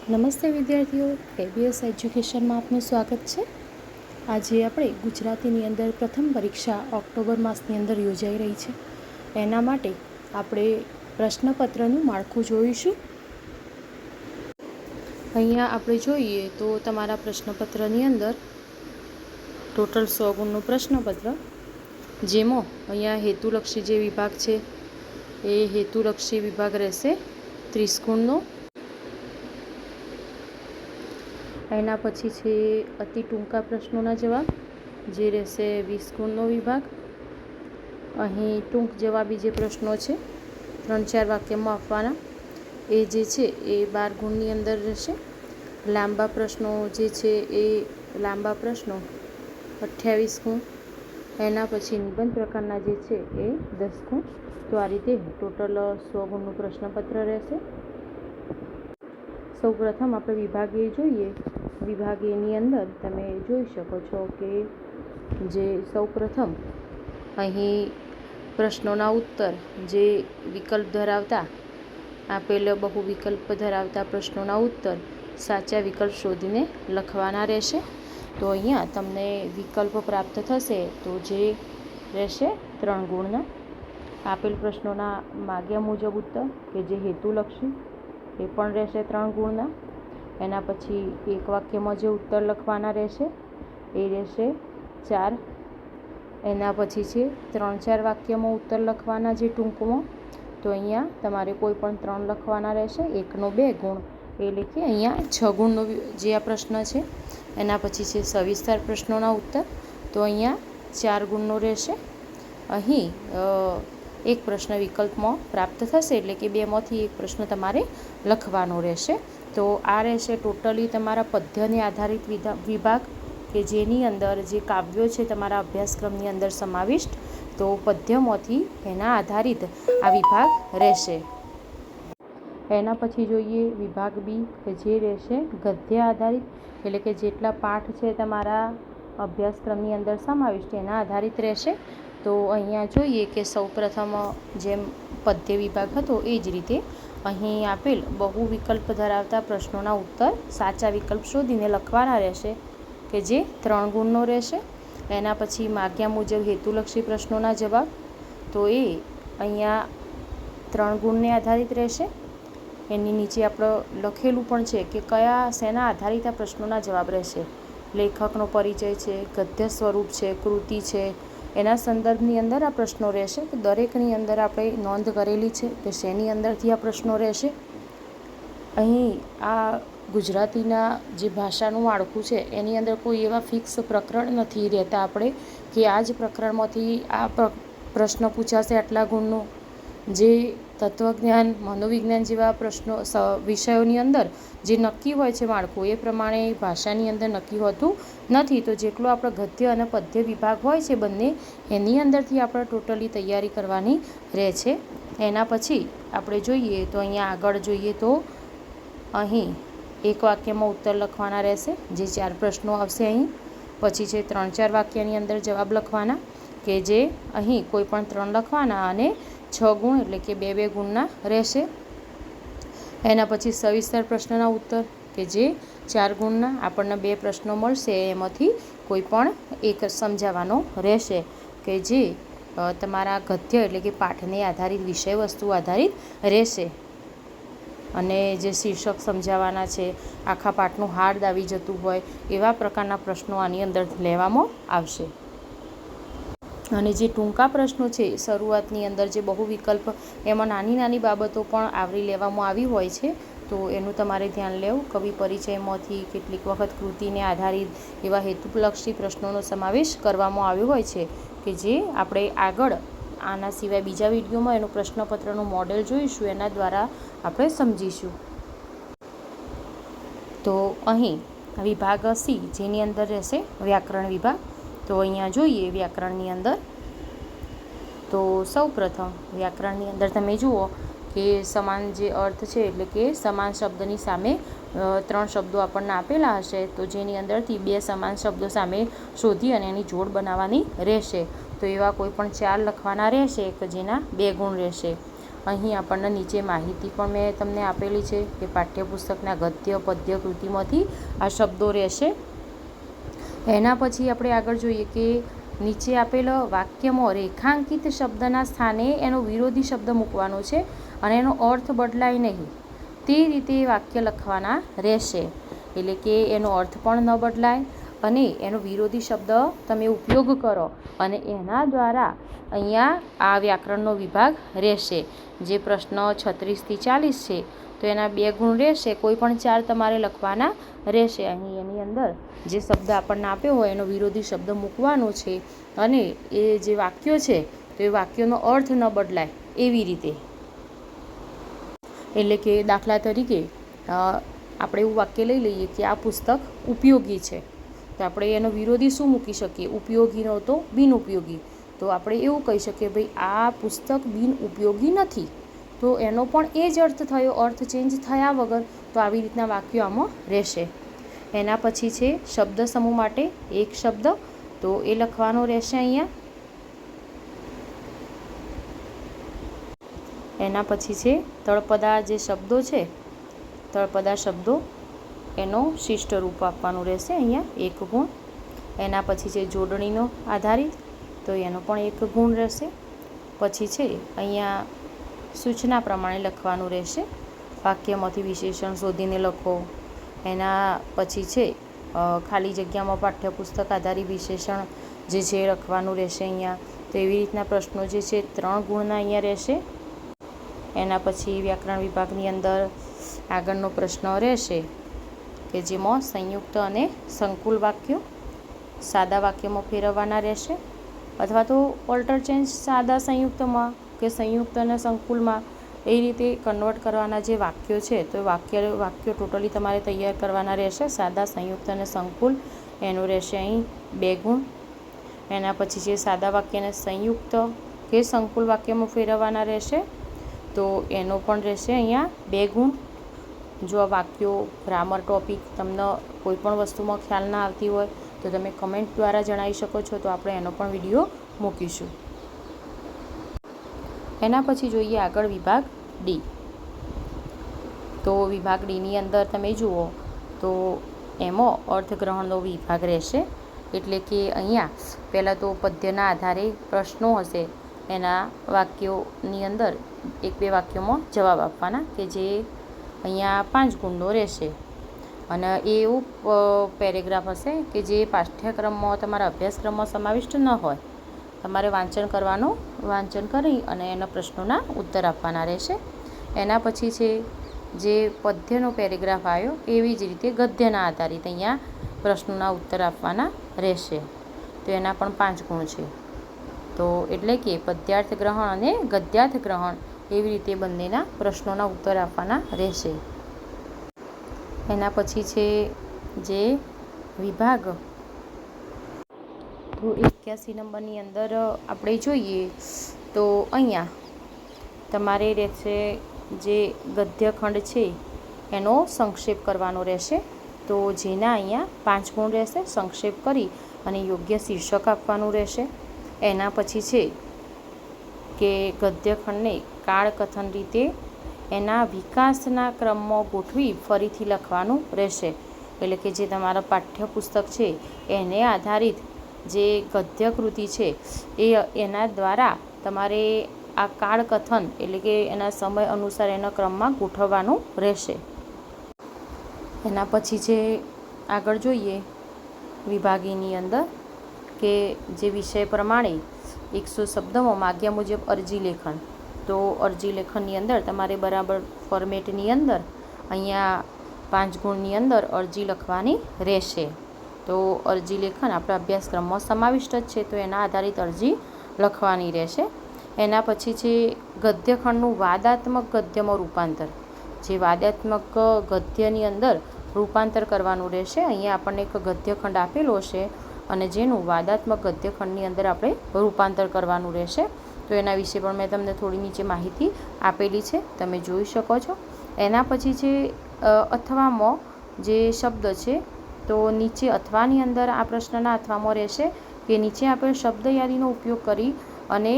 નમસ્તે વિદ્યાર્થીઓ, KBS એજ્યુકેશનમાં આપનું સ્વાગત છે. આજે આપણે ગુજરાતીની અંદર પ્રથમ પરીક્ષા ઓક્ટોબર માસની અંદર યોજાઈ રહી છે. એના માટે આપણે પ્રશ્નપત્રનું માળખું જોઈશું. અહીંયા આપણે જોઈએ તો તમારા પ્રશ્નપત્રની અંદર ટોટલ 100 ગુણનું પ્રશ્નપત્ર, જેમાં અહીંયા હેતુલક્ષી જે વિભાગ છે એ હેતુલક્ષી વિભાગ રહેશે 30 ગુણનો. એના પછી છે અતિ ટૂંકા પ્રશ્નોના જવાબ, જે રહેશે 20 ગુણનો વિભાગ. અહીં ટૂંક જવાબી જે પ્રશ્નો છે 3-4 વાક્યમાં આપવાના, એ જે છે એ 12 ગુણની અંદર રહેશે. લાંબા પ્રશ્નો જે છે એ લાંબા પ્રશ્નો 28 ગુણ. એના પછી નિબંધ પ્રકારના જે છે એ 10 ગુણ. તો આ રીતે ટોટલ 100 ગુણનું પ્રશ્નપત્ર રહેશે. સૌ પ્રથમ આપણે વિભાગ એ જોઈએ. વિભાગ એની અંદર તમે જોઈ શકો છો કે જે સૌ પ્રથમ અહીં પ્રશ્નોના ઉત્તર જે વિકલ્પ ધરાવતા આપેલ બહુ વિકલ્પ ધરાવતા પ્રશ્નોના ઉત્તર સાચા વિકલ્પ શોધીને લખવાના રહેશે. તો અહીંયા તમને વિકલ્પ પ્રાપ્ત થશે તો જે રહેશે 3 ગુણના. આપેલ પ્રશ્નોના માગ્યા મુજબ ઉત્તર કે જે હેતુલક્ષી, એ પણ રહેશે 3 ગુણના. એના પછી એક વાક્યમાં જે ઉત્તર લખવાના રહેશે એ રહેશે 4. એના પછી છે 3-4 વાક્યમાં ઉત્તર લખવાના જે ટૂંકમાં, તો અહીંયા તમારે કોઈ પણ 3 લખવાના રહેશે. 1નો 2 ગુણ, એટલે કે અહીંયા 6 ગુણનો જે આ પ્રશ્ન છે. એના પછી છે સવિસ્તાર પ્રશ્નોના ઉત્તર, તો અહીંયા 4 ગુણનો રહેશે. અહીં એક પ્રશ્ન વિકલ્પમાં પ્રાપ્ત થશે, એટલે કે 2માંથી એક પ્રશ્ન તમારે લખવાનો રહેશે. તો આ રહેશે ટોટલી તમારા પદ્યને આધારિત વિભાગ, કે જેની અંદર જે કાવ્યો છે તમારા અભ્યાસક્રમની અંદર સમાવિષ્ટ, તો પદ્યમાંથી એના આધારિત આ વિભાગ રહેશે. એના પછી જોઈએ વિભાગ બી, કે જે રહેશે ગદ્ય આધારિત, એટલે કે જેટલા પાઠ છે તમારા અભ્યાસક્રમની અંદર સમાવિષ્ટ એના આધારિત રહેશે. તો અહીંયા જોઈએ કે સૌ પ્રથમ જેમ પદ્ય વિભાગ હતો એ જ રીતે અહીં આપેલ બહુ વિકલ્પ ધરાવતા પ્રશ્નોના ઉત્તર સાચા વિકલ્પ શોધીને લખવાના રહેશે, કે જે 3 ગુણનો રહેશે. એના પછી માગ્યા મુજબ હેતુલક્ષી પ્રશ્નોના જવાબ, તો એ અહીંયા 3 ગુણને આધારિત રહેશે. એની નીચે આપણે લખેલું પણ છે કે કયા શેના આધારિત આ પ્રશ્નોના જવાબ રહેશે. લેખકનો પરિચય છે, ગદ્ય સ્વરૂપ છે, કૃતિ છે, એના સંદર્ભની અંદર આ પ્રશ્નો રહેશે. તો દરેકની અંદર આપણે નોંધ કરેલી છે કે શેની અંદરથી આ પ્રશ્નો રહેશે. અહીં આ ગુજરાતીના જે ભાષાનું માળખું છે એની અંદર કોઈ એવા ફિક્સ પ્રકરણ નથી રહેતા આપણે કે આ જ પ્રકરણમાંથી આ પ્રશ્ન પૂછાશે આટલા ગુણનું. જે તત્વજ્ઞાન, મનોવિજ્ઞાન જેવા પ્રશ્નો વિષયોની અંદર જે નક્કી હોય છે માળખું, એ પ્રમાણે ભાષાની અંદર નક્કી હોતું નથી. તો જેટલો આપણો ગદ્ય અને પદ્ય વિભાગ હોય છે બંને, એની અંદરથી આપણે ટોટલી તૈયારી કરવાની રહે છે. એના પછી આપણે જોઈએ તો અહીંયા આગળ જોઈએ તો અહીં એક વાક્યમાં ઉત્તર લખવાના રહેશે, જે 4 પ્રશ્નો આવશે અહીં. પછી છે 3-4 વાક્યની અંદર જવાબ લખવાના, કે જે અહીં કોઈ પણ 3 લખવાના અને 6 ગુણ, એટલે કે 2-2 ગુણના રહેશે. એના પછી સવિસ્તાર પ્રશ્નના ઉત્તર, કે જે 4 ગુણના. આપણને 2 પ્રશ્નો મળશે, એમાંથી કોઈ પણ એક સમજાવવાનો રહેશે, કે જે તમારા ગદ્ય એટલે કે પાઠને આધારિત વિષય વસ્તુ આધારિત રહેશે. અને જે શીર્ષક સમજાવવાના છે, આખા પાઠનું હાર્દ આવી જતું હોય એવા પ્રકારના પ્રશ્નો આની અંદર લેવામાં આવશે. અને જે ટૂંકા પ્રશ્નો છે શરૂઆતની અંદર જે બહુ વિકલ્પ, એમાં નાની નાની બાબતો પણ આવરી લેવામાં આવી હોય છે. તો એનું તમારે ધ્યાન લેવું. કવિ પરિચયમાંથી કેટલીક વખત કૃતિને આધારિત એવા હેતુલક્ષી પ્રશ્નોનો સમાવેશ કરવામાં આવ્યો હોય છે, કે જે આપણે આગળ આના સિવાય બીજા વિડીયોમાં એનું પ્રશ્નપત્રનું મોડેલ જોઈશું, એના દ્વારા આપણે સમજીશું. તો અહીં વિભાગ સી, જેની અંદર રહેશે વ્યાકરણ વિભાગ. તો અહીંયા જોઈએ વ્યાકરણની અંદર, તો સૌ પ્રથમ વ્યાકરણની અંદર તમે જુઓ કે સમાન જે અર્થ છે, એટલે કે સમાન શબ્દની સામે 3 શબ્દો આપણને આપેલા હશે, તો જેની અંદરથી 2 સમાન શબ્દો સામે શોધી અને એની જોડ બનાવવાની રહેશે. તો એવા કોઈ પણ 4 લખવાના રહેશે, કે જેના 2 ગુણ રહેશે. અહીં આપણને નીચે માહિતી પણ મેં તમને આપેલી છે કે પાઠ્યપુસ્તકના ગદ્ય પદ્ય કૃતિમાંથી આ શબ્દો રહેશે. એના પછી આપણે આગળ જોઈએ કે નીચે આપેલ વાક્યમાં રેખાંકિત શબ્દના સ્થાને એનો વિરોધી શબ્દ મૂકવાનો છે અને એનો અર્થ બદલાય નહીં તે રીતે વાક્ય લખવાના રહેશે. એટલે કે એનો અર્થ પણ ન બદલાય અને એનો વિરોધી શબ્દ તમે ઉપયોગ કરો અને એના દ્વારા અહીંયા આ વ્યાકરણનો વિભાગ રહેશે. જે પ્રશ્ન 36 થી 40 છે તો એના 2 ગુણ રહેશે, કોઈ પણ 4 તમારે લખવાના રહેશે. અહીં એની અંદર જે શબ્દ આપણને આપ્યો હોય એનો વિરોધી શબ્દ મૂકવાનો છે અને એ જે વાક્યો છે તો એ વાક્યનો અર્થ ન બદલાય એવી રીતે. એટલે કે દાખલા તરીકે આપણે એવું વાક્ય લઈ લઈએ કે આ પુસ્તક ઉપયોગી છે, તો આપણે એનો વિરોધી શું મૂકી શકીએ? ઉપયોગીનો તો બિનઉપયોગી. તો આપણે એવું કહી શકીએ ભાઈ આ પુસ્તક બિનઉપયોગી નથી, તો એનો પણ એ જ અર્થ થયો, અર્થ ચેન્જ થયા વગર. તો આવી રીતના વાક્યો આમાં રહેશે. એના પછી છે શબ્દ સમૂહ માટે એક શબ્દ, તો એ લખવાનો રહેશે અહીંયા. એના પછી છે તળપદા જે શબ્દો છે, તળપદા શબ્દો એનો શિષ્ટ રૂપ આપવાનું રહેશે અહીંયા 1 ગુણ. એના પછી છે જોડણીનો આધારિત, તો એનો પણ 1 ગુણ રહેશે. પછી છે અહીંયા સૂચના પ્રમાણે લખવાનું રહેશે, વાક્યમાંથી વિશેષણ શોધીને લખો. એના પછી છે ખાલી જગ્યામાં પાઠ્યપુસ્તક આધારિત વિશેષણ જે છે લખવાનું રહેશે અહીંયા. તો એવી રીતના પ્રશ્નો જે છે 3 ગુણના અહીંયા રહેશે. એના પછી વ્યાકરણ વિભાગની અંદર આગળનો પ્રશ્ન રહેશે કે જેમાં સંયુક્ત અને સંકુલ વાક્યો સાદા વાક્યમાં ફેરવવાના રહેશે, અથવા તો ઓલ્ટર ચેન્જ સાદા સંયુક્તમાં કે સંયુક્ત અને સંકુલમાં એ રીતે કન્વર્ટ કરવાના જે વાક્યો છે તો વાક્યો ટોટલી તમારે તૈયાર કરવાના રહેશે. સાદા, સંયુક્ત અને સંકુલ એનું રહેશે અહીં 2 ગુણ. એના પછી જે સાદા વાક્યને સંયુક્ત કે સંકુલ વાક્યમાં ફેરવવાના રહેશે, તો એનો પણ રહેશે અહીંયા 2 ગુણ. જો આ વાક્યો ગ્રામર ટોપિક તમને કોઈ પણ વસ્તુમાં ખ્યાલ ના આવતી હોય તો તમે કમેન્ટ દ્વારા જણાવી શકો છો, તો આપણે એનો પણ વિડીયો મૂકીશું. એના પછી જોઈએ આગળ વિભાગ ડી. તો વિભાગ ડીની અંદર તમે જુઓ તો એમાં અર્થગ્રહણનો વિભાગ રહેશે. એટલે કે અહીંયા પહેલાં તો પદ્યના આધારે પ્રશ્નો હશે, એના વાક્યોની અંદર 1-2 વાક્યોમાં જવાબ આપવાના કે જે અહીંયા 5 ગુણનો રહેશે. અને એ એવું પેરેગ્રાફ હશે કે જે પાઠ્યક્રમમાં તમારા અભ્યાસક્રમમાં સમાવિષ્ટ ન હોય. તમારે વાંચન કરવાનું, વાંચન કરી અને એના પ્રશ્નોના ઉત્તર આપવાના રહેશે. એના પછી છે જે પદ્યનો પેરેગ્રાફ આવ્યો એવી જ રીતે ગદ્યના આધારિત અહીંયા પ્રશ્નોના ઉત્તર આપવાના રહેશે. તો એના પણ 5 ગુણ છે. તો એટલે કે પદ્યાર્થ ગ્રહણ અને ગદ્યાર્થ ગ્રહણ એવી રીતે બંનેના પ્રશ્નોના ઉત્તર આપવાના રહેશે. એના પછી છે જે વિભાગ, તો 81 નંબરની અંદર આપણે જોઈએ તો અહીંયા તમારે રહેશે જે ગદ્યખંડ છે એનો સંક્ષેપ કરવાનો રહેશે. તો જેના અહીંયા 5 ગુણ રહેશે. સંક્ષેપ કરી અને યોગ્ય શીર્ષક આપવાનું રહેશે. એના પછી છે કે ગદ્યખંડને કાળકથન રીતે એના વિકાસના ક્રમમાં ગોઠવી ફરીથી લખવાનું રહેશે. એટલે કે જે તમારા પાઠ્યપુસ્તક છે એને આધારિત જે ગદ્યકૃતિ છે એના દ્વારા તમારે આ કાળકથન એટલે કે એના સમય અનુસાર એના ક્રમમાં ગોઠવવાનું રહેશે. એના પછી છે આગળ જોઈએ વિભાગીની અંદર કે જે વિષય પ્રમાણે 100 શબ્દોમાં માગ્યા મુજબ અરજી લેખન. તો અરજી લેખનની અંદર તમારે બરાબર ફોર્મેટની અંદર અહીંયા 5 ગુણની અંદર અરજી લખવાની રહેશે. તો અરજી લેખન આપણા અભ્યાસક્રમમાં સમાવિષ્ટ જ છે, તો એના આધારિત અરજી લખવાની રહેશે. એના પછી છે ગદ્યખંડનું વાદાત્મક ગદ્યમાં રૂપાંતર. જે વાદાત્મક ગદ્યની અંદર રૂપાંતર કરવાનું રહેશે. અહીંયા આપણને એક ગદ્યખંડ આપેલો છે અને જેનું વાદાત્મક ગદ્યખંડની અંદર આપણે રૂપાંતર કરવાનું રહેશે. તો એના વિશે પણ મેં તમને થોડી નીચે માહિતી આપેલી છે, તમે જોઈ શકો છો. એના પછી છે અથવામાં જે શબ્દ છે, તો નીચે અથવાની અંદર આ પ્રશ્નના અથવામાં રહેશે કે નીચે આપેલ શબ્દ યાદીનો ઉપયોગ કરી અને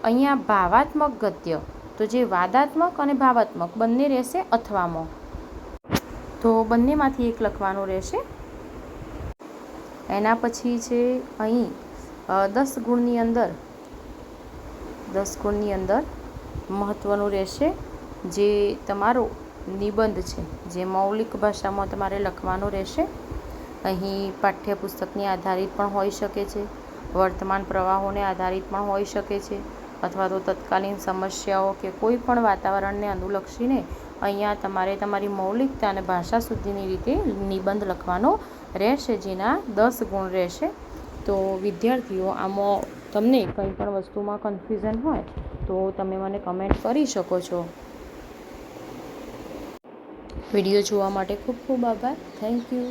અહીંયા ભાવાત્મક ગદ્ય, તો જે વાદાત્મક અને ભાવાત્મક બંને રહેશે અથવામાં. તો બંનેમાંથી એક લખવાનું રહેશે. એના પછી છે અહીં 10 ગુણની અંદર મહત્ત્વનું રહેશે જે તમારો નિબંધ છે, જે મૌલિક ભાષામાં તમારે લખવાનો રહેશે. અહીં પાઠ્યપુસ્તકની આધારિત પણ હોઈ શકે છે, વર્તમાન પ્રવાહોને આધારિત પણ હોઈ શકે છે, અથવા તો તત્કાલીન સમસ્યાઓ કે કોઈ પણ વાતાવરણને અનુલક્ષીને અહીંયા તમારે તમારી મૌલિકતા અને ભાષા શુદ્ધિની રીતે નિબંધ લખવાનો રહેશે, જેના 10 ગુણ રહેશે. તો વિદ્યાર્થીઓ, આમાં તમને કંઈ પણ વસ્તુમાં કન્ફ્યુઝન હોય તો તમે મને કમેન્ટ કરી શકો છો. વિડીયો જોવા માટે ખૂબ ખૂબ આભાર. Thank you.